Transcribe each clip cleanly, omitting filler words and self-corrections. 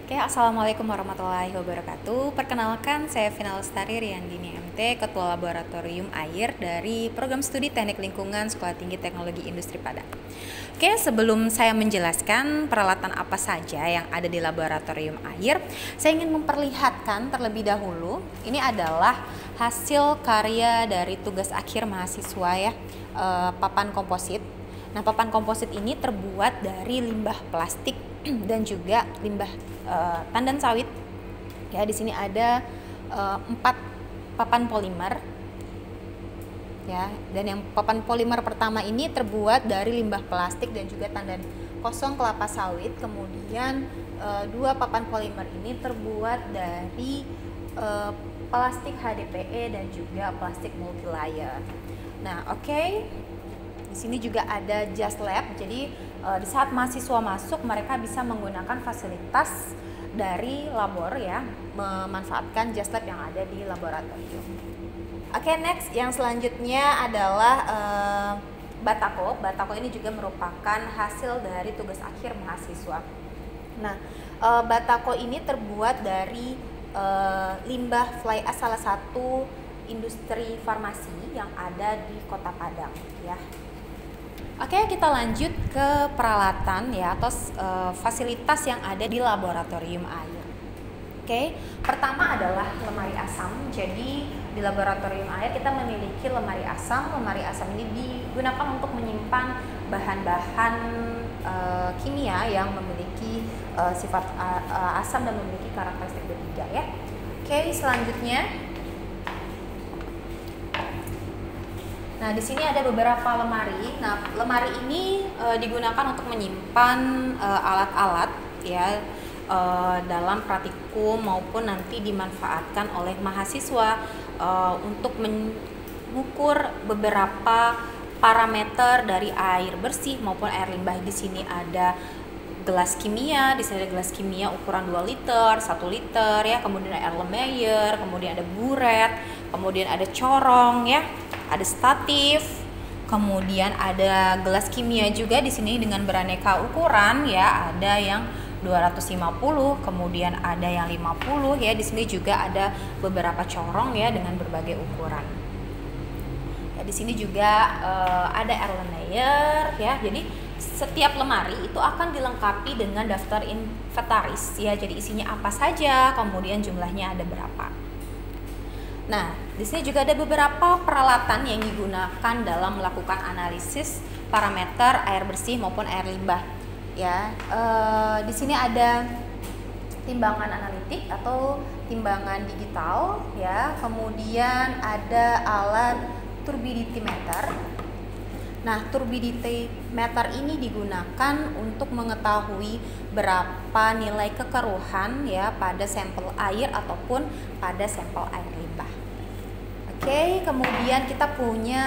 Oke, Assalamualaikum warahmatullahi wabarakatuh. Perkenalkan, saya Final Lestari Riyandini MT, Ketua Laboratorium Air dari Program Studi Teknik Lingkungan Sekolah Tinggi Teknologi Industri Padang. Oke, sebelum saya menjelaskan peralatan apa saja yang ada di Laboratorium Air, saya ingin memperlihatkan terlebih dahulu, ini adalah hasil karya dari tugas akhir mahasiswa ya, papan komposit. Nah, papan komposit ini terbuat dari limbah plastik dan juga limbah tandan sawit. Ya, di sini ada 4 papan polimer. Ya, dan yang papan polimer pertama ini terbuat dari limbah plastik dan juga tandan kosong kelapa sawit. Kemudian 2 papan polimer ini terbuat dari plastik HDPE dan juga plastik multilayer. Nah, oke. Di sini juga ada Just Lab. Jadi di saat mahasiswa masuk, mereka bisa menggunakan fasilitas dari labor ya, memanfaatkan Just Lab yang ada di laboratorium. Oke, next yang selanjutnya adalah Batako. Batako ini juga merupakan hasil dari tugas akhir mahasiswa. Nah, Batako ini terbuat dari limbah fly ash, salah satu industri farmasi yang ada di Kota Padang ya. Oke, kita lanjut ke peralatan ya, atau fasilitas yang ada di laboratorium air. Oke, pertama adalah lemari asam. Jadi di laboratorium air kita memiliki lemari asam. Lemari asam ini digunakan untuk menyimpan bahan-bahan kimia yang memiliki sifat asam dan memiliki karakteristik B3 ya. Oke, selanjutnya. Nah, di sini ada beberapa lemari. Nah, lemari ini digunakan untuk menyimpan alat-alat ya dalam praktikum maupun nanti dimanfaatkan oleh mahasiswa untuk mengukur beberapa parameter dari air bersih maupun air limbah. Di sini ada gelas kimia, di sini ada gelas kimia ukuran 2 liter, 1 liter ya, kemudian ada Erlenmeyer, kemudian ada buret, kemudian ada corong ya, ada statif, kemudian ada gelas kimia juga di sini dengan beraneka ukuran ya, ada yang 250, kemudian ada yang 50 ya. Di sini juga ada beberapa corong ya dengan berbagai ukuran. Ya, di sini juga ada Erlenmeyer ya. Jadi setiap lemari itu akan dilengkapi dengan daftar inventaris ya. Jadi isinya apa saja, kemudian jumlahnya ada berapa. Nah, di sini juga ada beberapa peralatan yang digunakan dalam melakukan analisis parameter air bersih maupun air limbah. Ya, di sini ada timbangan analitik atau timbangan digital, ya. Kemudian ada alat turbidity meter. Nah, turbidity meter ini digunakan untuk mengetahui berapa nilai kekeruhan ya pada sampel air ataupun pada sampel air limbah. Oke, kemudian kita punya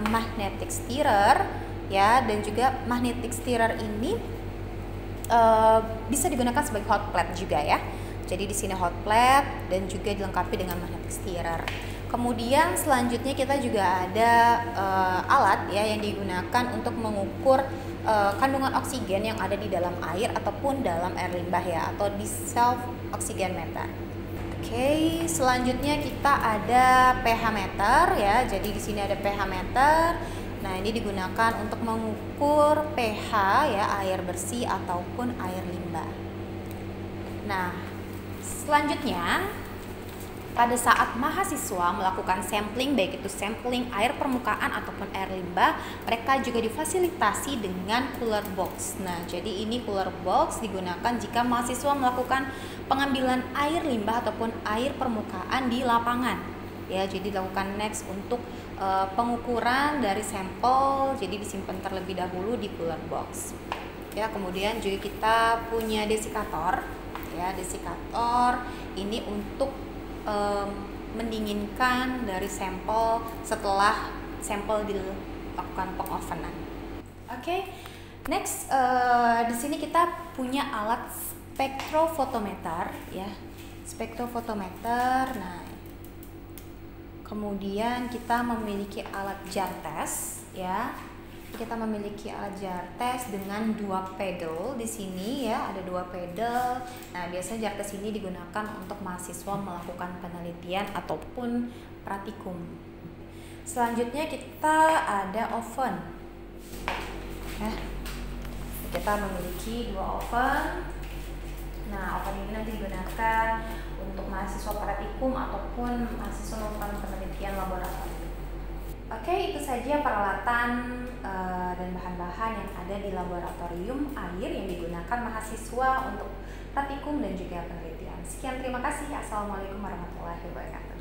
magnetic stirrer ya, dan juga magnetic stirrer ini bisa digunakan sebagai hot plate juga ya. Jadi di sini hot plate dan juga dilengkapi dengan magnetic stirrer. Kemudian selanjutnya kita juga ada alat ya yang digunakan untuk mengukur kandungan oksigen yang ada di dalam air ataupun dalam air limbah ya, atau di self oxygen-meter. Oke, selanjutnya kita ada pH meter ya. Jadi di sini ada pH meter. Nah, ini digunakan untuk mengukur pH ya air bersih ataupun air limbah. Nah, selanjutnya pada saat mahasiswa melakukan sampling, baik itu sampling air permukaan ataupun air limbah, mereka juga difasilitasi dengan cooler box. Nah, jadi ini cooler box digunakan jika mahasiswa melakukan pengambilan air limbah ataupun air permukaan di lapangan. Ya, jadi dilakukan next untuk pengukuran dari sampel, jadi disimpan terlebih dahulu di cooler box. Ya, kemudian juga kita punya desikator. Ya, desikator ini untuk mendinginkan dari sampel setelah sampel dilakukan pengovenan. Oke, next di sini kita punya alat spektrofotometer ya, spektrofotometer. Nah, kemudian kita memiliki alat jar test ya. Kita memiliki alat jar tes dengan 2 pedal di sini ya, ada 2 pedal. Nah, biasanya jar tes ini digunakan untuk mahasiswa melakukan penelitian ataupun praktikum. Selanjutnya kita ada oven. Ya. Kita memiliki 2 oven. Nah, oven ini nanti digunakan untuk mahasiswa praktikum ataupun mahasiswa melakukan penelitian laboratorium. Oke, itu saja peralatan dan bahan-bahan yang ada di laboratorium air yang digunakan mahasiswa untuk praktikum dan juga penelitian. Sekian, terima kasih. Assalamualaikum warahmatullahi wabarakatuh.